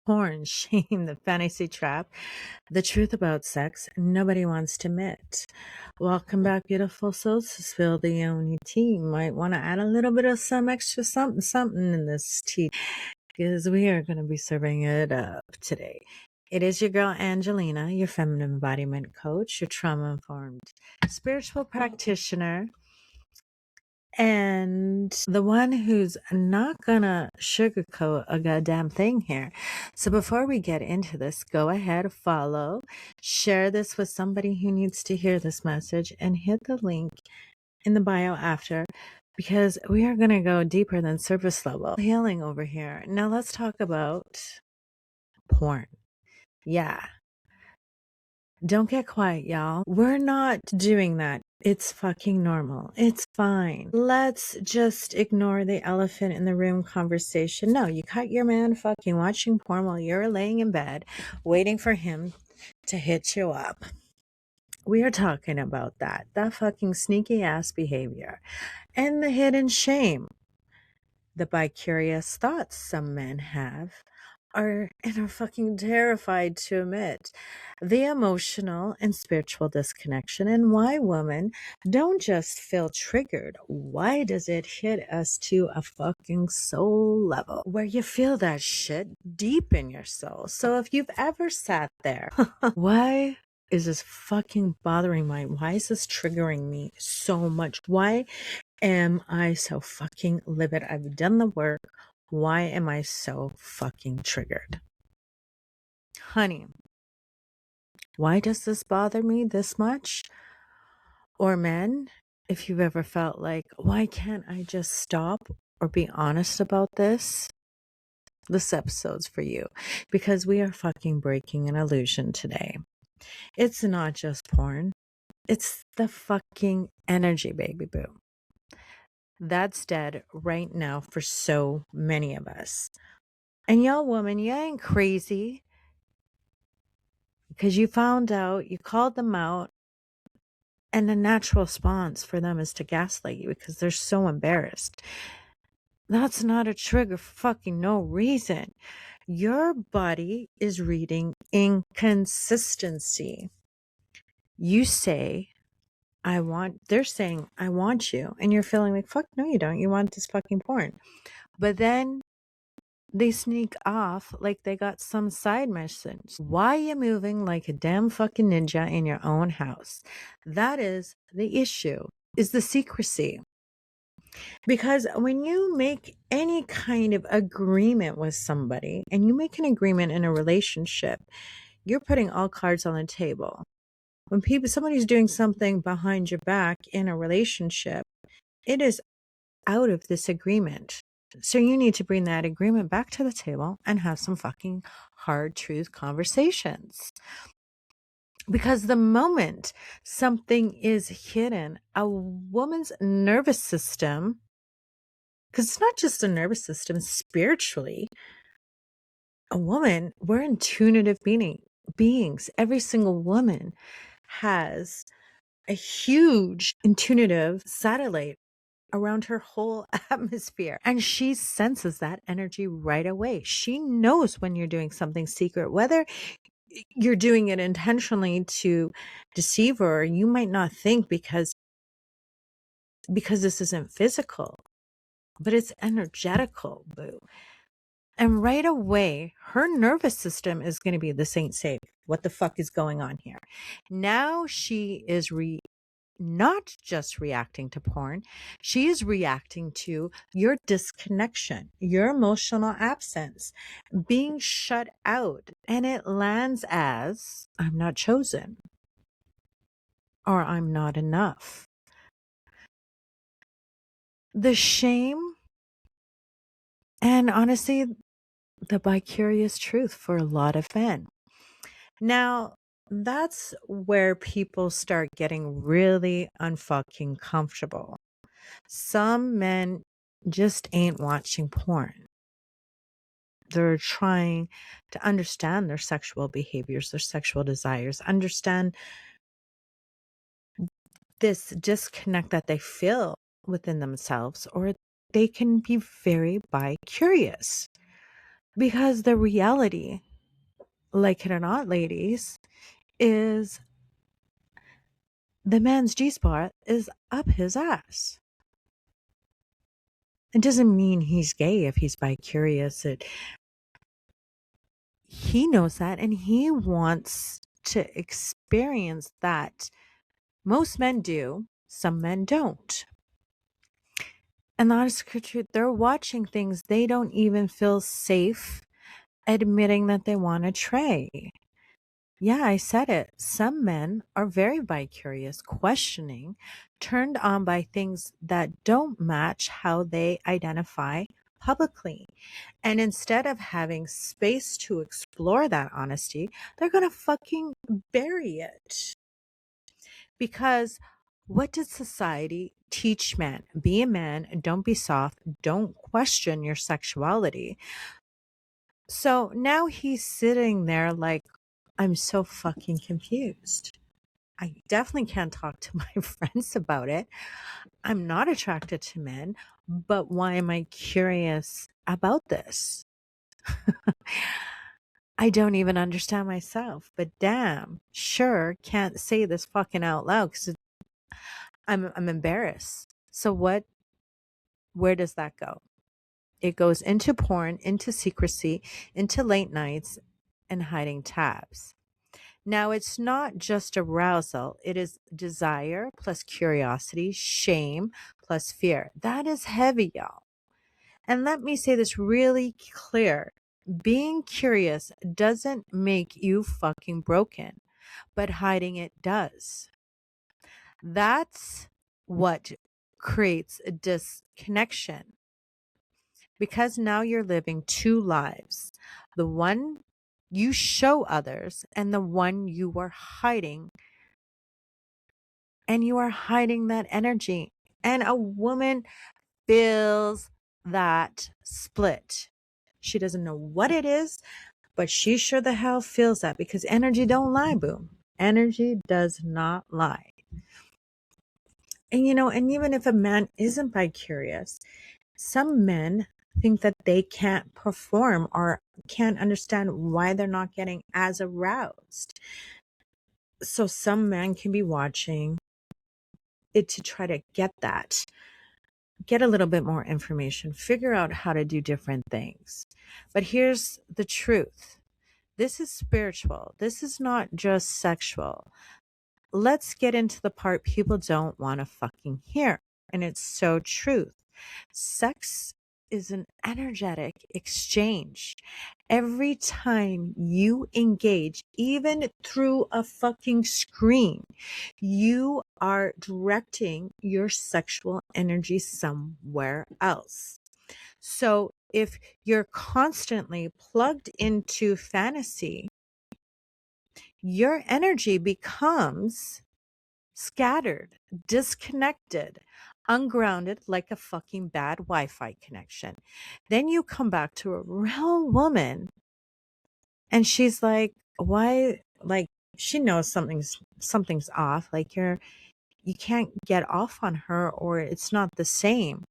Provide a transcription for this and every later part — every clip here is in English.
Porn, shame, the fantasy trap, the truth about sex nobody wants to admit. Welcome back, beautiful souls, to Spill the Yoni Tea. You might want to add a little bit of some extra something in this tea because we are going to be serving it up today. It is your girl, Angielena, your feminine embodiment coach, your trauma-informed spiritual practitioner, and the one who's not gonna sugarcoat a goddamn thing here. So before we get into this, go ahead, follow, share this with somebody who needs to hear this message, and hit the link in the bio after, because we are gonna go deeper than surface level healing over here. Now let's talk about porn. Yeah. Don't get quiet, y'all. We're not doing that. It's fucking normal. It's fine. Let's just ignore the elephant in the room conversation. No, you caught your man fucking watching porn while you're laying in bed, waiting for him to hit you up. We are talking about that fucking sneaky ass behavior and the hidden shame, the bi-curious thoughts some men have are fucking terrified to admit, the emotional and spiritual disconnection, and why women don't just feel triggered. Why does it hit us to a fucking soul level where you feel that shit deep in your soul? So if you've ever sat there, why is this fucking bothering why is this triggering me so much? Why am I so fucking livid? I've done the work. Why am I so fucking triggered? Honey, why does this bother me this much? Or men, if you've ever felt like, why can't I just stop or be honest about this? This episode's for you, because we are fucking breaking an illusion today. It's not just porn. It's the fucking energy, baby boo. That's dead right now for so many of us. And y'all women, you ain't crazy because you found out, you called them out, and the natural response for them is to gaslight you because they're so embarrassed. That's not a trigger for fucking no reason. Your body is reading inconsistency. You say, they're saying, I want you. And you're feeling like, fuck, no, you don't. You want this fucking porn. But then they sneak off like they got some side message. Why are you moving like a damn fucking ninja in your own house? That is the issue, is the secrecy. Because when you make any kind of agreement with somebody, and you make an agreement in a relationship, you're putting all cards on the table. When somebody's doing something behind your back in a relationship, it is out of this agreement. So you need to bring that agreement back to the table and have some fucking hard truth conversations. Because the moment something is hidden, a woman's nervous system, because it's not just a nervous system, spiritually, a woman, we're intuitive beings. Every single woman has a huge intuitive satellite around her whole atmosphere. And she senses that energy right away. She knows when you're doing something secret, whether you're doing it intentionally to deceive her, or you might not think because this isn't physical, but it's energetical, boo. And right away, her nervous system is going to be, this ain't safe. What the fuck is going on here? Now she is not just reacting to porn, she is reacting to your disconnection, your emotional absence, being shut out. And it lands as, I'm not chosen, or I'm not enough. The shame, and honestly, the bi-curious truth for a lot of men. Now, that's where people start getting really unfucking comfortable. Some men just ain't watching porn. They're trying to understand their sexual behaviors, their sexual desires, understand this disconnect that they feel within themselves, or they can be very bi-curious. Because the reality, like it or not, ladies, is the man's G spot is up his ass. It doesn't mean he's gay if he's bi-curious. He knows that and he wants to experience that. Most men do, some men don't. And that is the truth. They're watching things they don't even feel safe admitting that they want to try. Yeah, I said it. Some men are very bi-curious, questioning, turned on by things that don't match how they identify publicly. And instead of having space to explore that honesty, they're going to fucking bury it. Because what did society teach men? Be a man, don't be soft, don't question your sexuality. So now he's sitting there like, I'm so fucking confused. I definitely can't talk to my friends about it. I'm not attracted to men, but why am I curious about this? I don't even understand myself, but damn, sure can't say this fucking out loud because I'm embarrassed. So where does that go? It goes into porn, into secrecy, into late nights, and hiding tabs. Now, it's not just arousal, it is desire plus curiosity, shame plus fear. That is heavy, y'all. And let me say this really clear. Being curious doesn't make you fucking broken, but hiding it does. That's what creates a disconnection because now you're living two lives, the one you show others and the one you are hiding. And you are hiding that energy. And a woman feels that split. She doesn't know what it is, but she sure the hell feels that because energy don't lie, boo. Energy does not lie. And and even if a man isn't bi-curious, some men think that they can't perform or can't understand why they're not getting as aroused. So some men can be watching it to try to get a little bit more information, figure out how to do different things. But here's the truth. This is spiritual. This is not just sexual. Let's get into the part people don't want to fucking hear. And it's so truth. Sex is an energetic exchange. Every time you engage, even through a fucking screen, you are directing your sexual energy somewhere else. So if you're constantly plugged into fantasy, your energy becomes scattered, disconnected, ungrounded like a fucking bad Wi-Fi connection. Then you come back to a real woman and she's like, why? Like, she knows something's off. Like you can't get off on her or it's not the same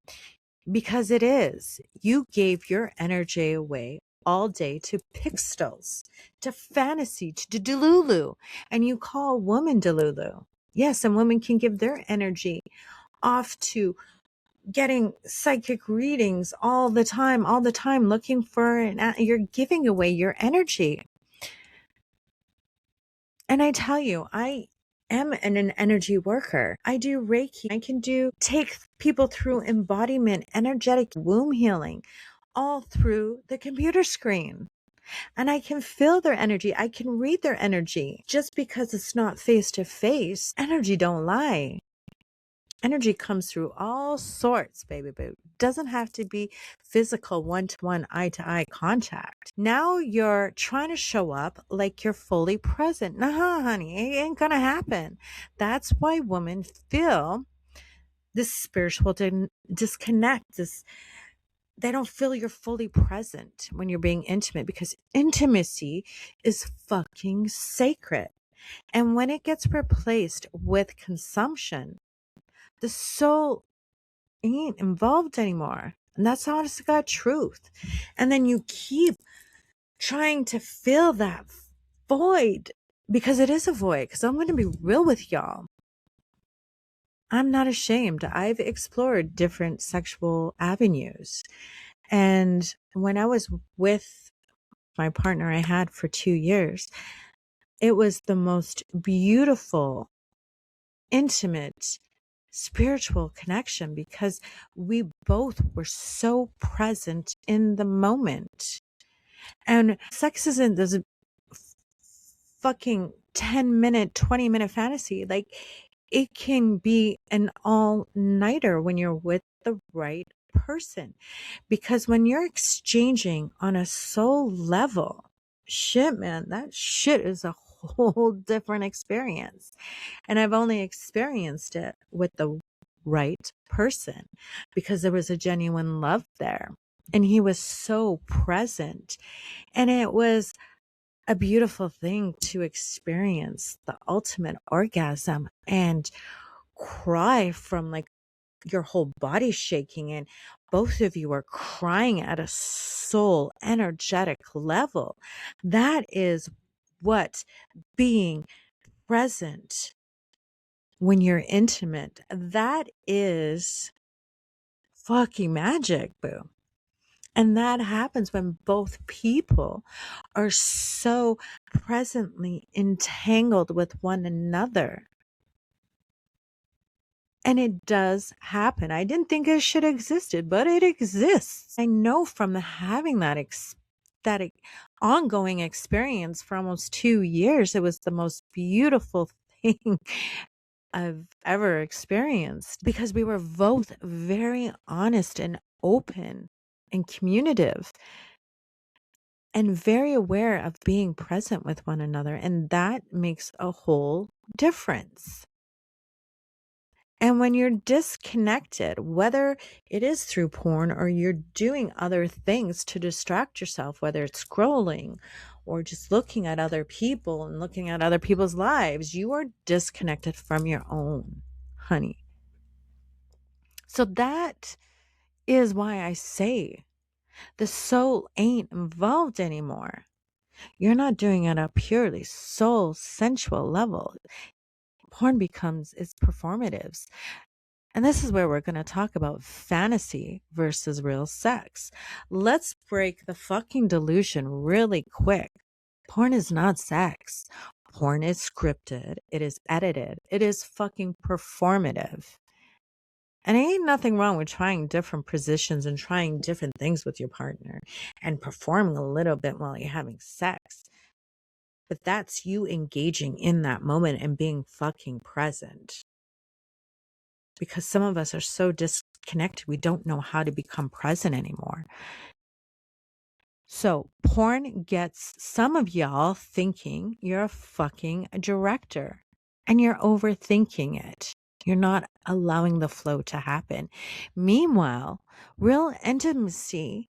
because it is. You gave your energy away all day to pixels, to fantasy, to delulu, and you call a woman delulu. Yes, and women can give their energy off to getting psychic readings all the time, looking for you're giving away your energy. And I tell you, I am an energy worker. I do Reiki. I can take people through embodiment, energetic womb healing, all through the computer screen. And I can feel their energy. I can read their energy. Just because it's not face to face, energy don't lie. Energy comes through all sorts, baby boo. Doesn't have to be physical, one-to-one, eye-to-eye contact. Now you're trying to show up like you're fully present. Nah, honey, it ain't gonna happen. That's why women feel this spiritual disconnect. They don't feel you're fully present when you're being intimate because intimacy is fucking sacred. And when it gets replaced with consumption, the soul ain't involved anymore. And that's honest to God truth. And then you keep trying to fill that void, because it is a void. Because I'm going to be real with y'all. I'm not ashamed. I've explored different sexual avenues. And when I was with my partner I had for 2 years, it was the most beautiful, intimate, spiritual connection because we both were so present in the moment. And sex isn't this fucking 10-minute, 20-minute fantasy. Like, it can be an all-nighter when you're with the right person. Because when you're exchanging on a soul level, shit, man, that shit is a whole different experience. And I've only experienced it with the right person because there was a genuine love there. And he was so present. And it was a beautiful thing to experience the ultimate orgasm and cry from like your whole body shaking, and both of you are crying at a soul energetic level. That is what being present when you're intimate, that is fucking magic, boo. And that happens when both people are so presently entangled with one another. And it does happen. I didn't think this shit existed, but it exists. I know from having that ongoing experience for almost 2 years, it was the most beautiful thing I've ever experienced because we were both very honest and open and communicative and very aware of being present with one another. And that makes a whole difference. And when you're disconnected, whether it is through porn or you're doing other things to distract yourself, whether it's scrolling or just looking at other people and looking at other people's lives, you are disconnected from your own, honey. So that is why I say the soul ain't involved anymore. You're not doing it at a purely soul sensual level. Porn it's performatives. And this is where we're going to talk about fantasy versus real sex. Let's break the fucking delusion really quick. Porn is not sex. Porn is scripted. It is edited. It is fucking performative. And ain't nothing wrong with trying different positions and trying different things with your partner and performing a little bit while you're having sex. But that's you engaging in that moment and being fucking present. Because some of us are so disconnected, we don't know how to become present anymore. So porn gets some of y'all thinking you're a fucking director and you're overthinking it. You're not allowing the flow to happen. Meanwhile, real intimacy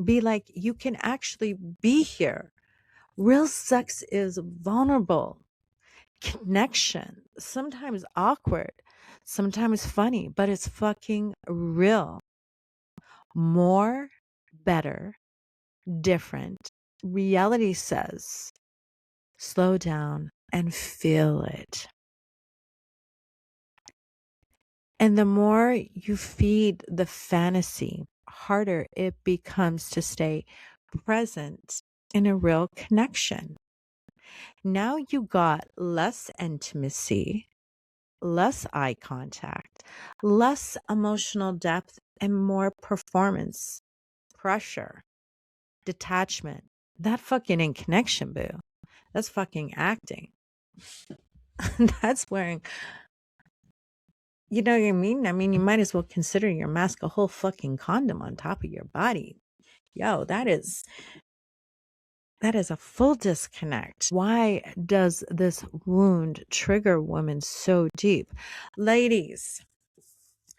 be like, you can actually be here. Real sex is vulnerable. Connection, sometimes awkward, sometimes funny, but it's fucking real. More, better, different. Reality says, slow down and feel it. And the more you feed the fantasy, harder it becomes to stay present in a real connection. Now you got less intimacy, less eye contact, less emotional depth, and more performance, pressure, detachment. That fucking ain't connection, boo. That's fucking acting. That's wearing, you know what I mean? I mean, you might as well consider your mask a whole fucking condom on top of your body. Yo, that is a full disconnect. Why does this wound trigger women so deep? Ladies,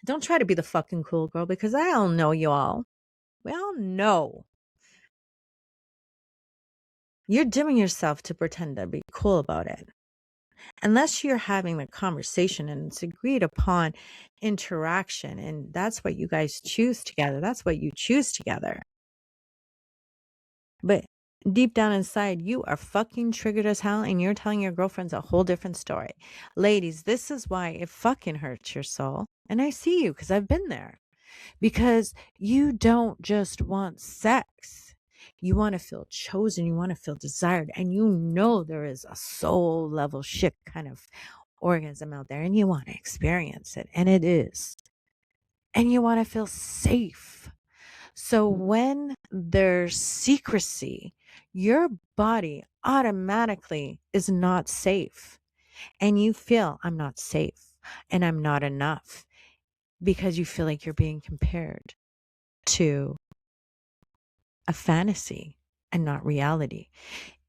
don't try to be the fucking cool girl because I don't know you all. We all know. You're dimming yourself to pretend to be cool about it. Unless you're having the conversation and it's agreed upon interaction, and that's what you guys choose together. That's what you choose together. But Deep down inside, you are fucking triggered as hell and you're telling your girlfriends a whole different story. Ladies, this is why it fucking hurts your soul. And I see you because I've been there. Because you don't just want sex. You want to feel chosen. You want to feel desired. And you know there is a soul level shit kind of orgasm out there and you want to experience it. And it is. And you want to feel safe. So when there's secrecy, your body automatically is not safe. And you feel, I'm not safe and I'm not enough because you feel like you're being compared to a fantasy and not reality.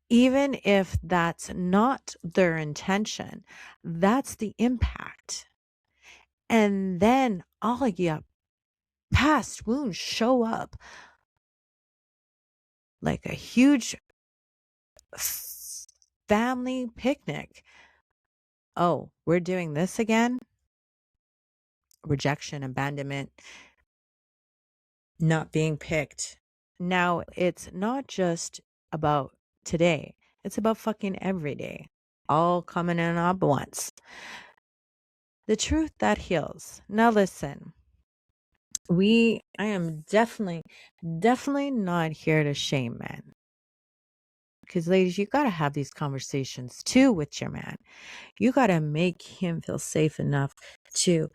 Even if that's not their intention, that's the impact. And then all of your past wounds show up like a huge family picnic. Oh, we're doing this again? Rejection, abandonment, not being picked. Now, it's not just about today, it's about fucking every day, all coming in at once. The truth that heals. Now, listen, I am definitely not here to shame men. Because, ladies, you got to have these conversations too with your man. You got to make him feel safe enough to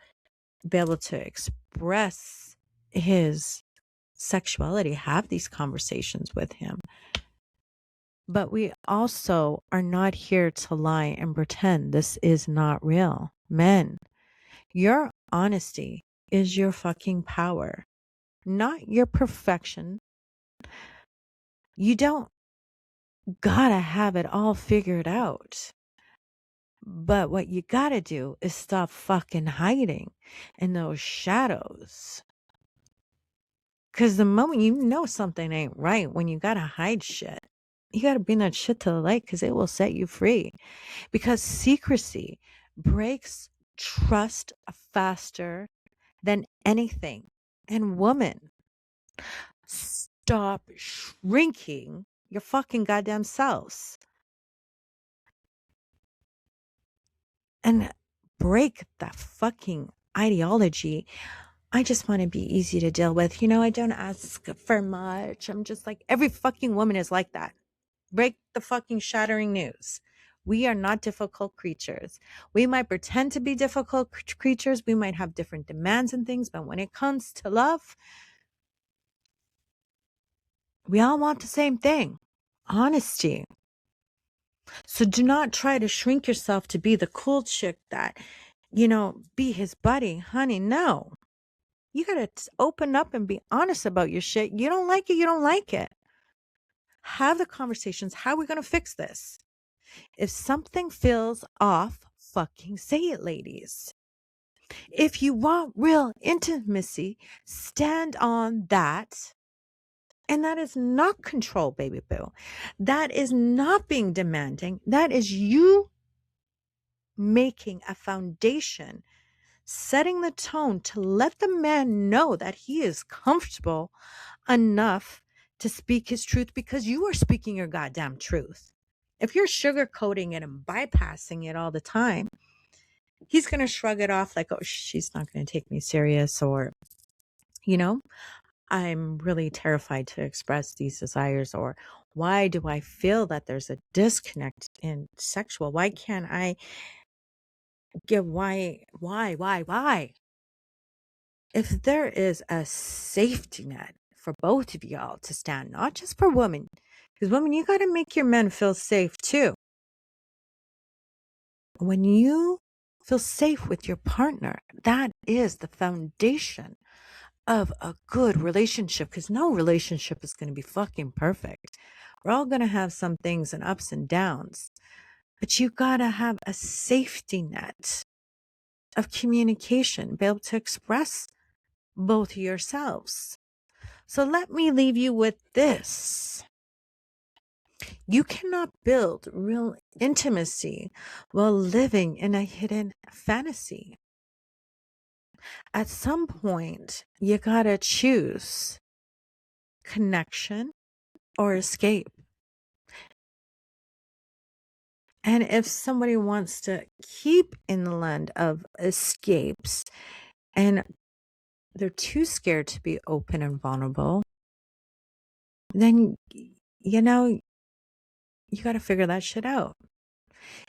be able to express his sexuality, have these conversations with him. But we also are not here to lie and pretend this is not real. Men, your honesty is your fucking power, not your perfection. You don't gotta have it all figured out. But what you gotta do is stop fucking hiding in those shadows. Because the moment you know something ain't right, when you gotta hide shit, you gotta bring that shit to the light because it will set you free. Because secrecy breaks trust faster than anything. And woman, stop shrinking your fucking goddamn selves and break that fucking ideology. I just want to be easy to deal with. I don't ask for much. I'm just like, every fucking woman is like that. Break the fucking shattering news. We are not difficult creatures. We might pretend to be difficult creatures. We might have different demands and things, but when it comes to love, we all want the same thing: honesty. So do not try to shrink yourself to be the cool chick that, be his buddy. Honey, no. You got to open up and be honest about your shit. You don't like it, you don't like it. Have the conversations. How are we going to fix this? If something feels off, fucking say it, ladies. If you want real intimacy, stand on that. And that is not control, baby boo. That is not being demanding. That is you making a foundation, setting the tone to let the man know that he is comfortable enough to speak his truth because you are speaking your goddamn truth. If you're sugarcoating it and bypassing it all the time, he's going to shrug it off like, oh, she's not going to take me serious, or, I'm really terrified to express these desires, or why do I feel that there's a disconnect in sexual? Why can't I give why? If there is a safety net for both of y'all to stand, not just for women, because women, you got to make your men feel safe too. When you feel safe with your partner, that is the foundation of a good relationship, because no relationship is going to be fucking perfect. We're all going to have some things and ups and downs, but you got to have a safety net of communication, be able to express both yourselves. So let me leave you with this. You cannot build real intimacy while living in a hidden fantasy. At some point, you gotta choose connection or escape. And if somebody wants to keep in the land of escapes and they're too scared to be open and vulnerable, then, you know, you got to figure that shit out.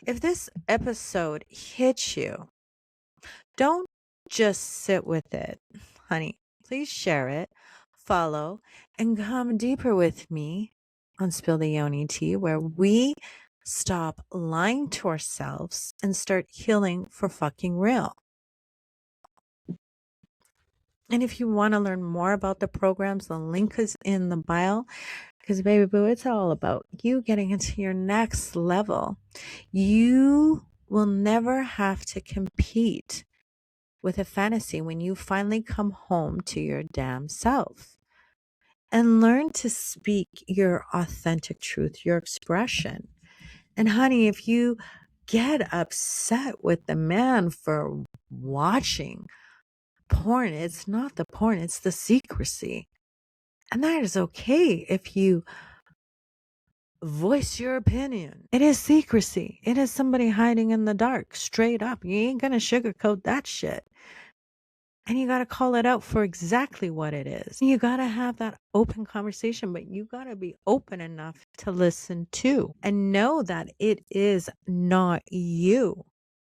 If this episode hits you, don't just sit with it, honey. Please share it, follow, and come deeper with me on Spill the Yoni Tea, where we stop lying to ourselves and start healing for fucking real. And if you want to learn more about the programs, the link is in the bio. Because, baby boo, it's all about you getting into your next level. You will never have to compete with a fantasy when you finally come home to your damn self. And learn to speak your authentic truth, your expression. And honey, if you get upset with the man for watching porn, it's not the porn, it's the secrecy. And that is okay if you voice your opinion. It is secrecy. It is somebody hiding in the dark, straight up. You ain't gonna sugarcoat that shit. And you gotta call it out for exactly what it is. You gotta have that open conversation, but you gotta be open enough to listen too and know that it is not you.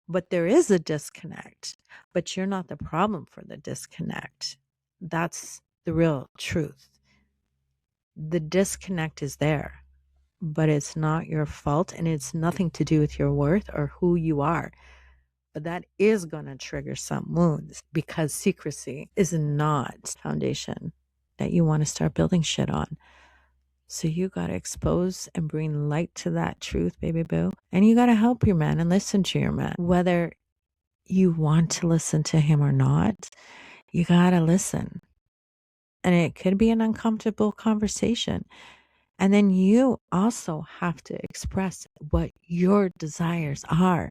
But there is a disconnect, but you're not the problem for the disconnect. That's the real truth. The disconnect is there, but it's not your fault and it's nothing to do with your worth or who you are. But that is going to trigger some wounds because secrecy is not foundation that you want to start building shit on. So you got to expose and bring light to that truth, baby boo. And you got to help your man and listen to your man. Whether you want to listen to him or not, you got to listen. And it could be an uncomfortable conversation. And then you also have to express what your desires are.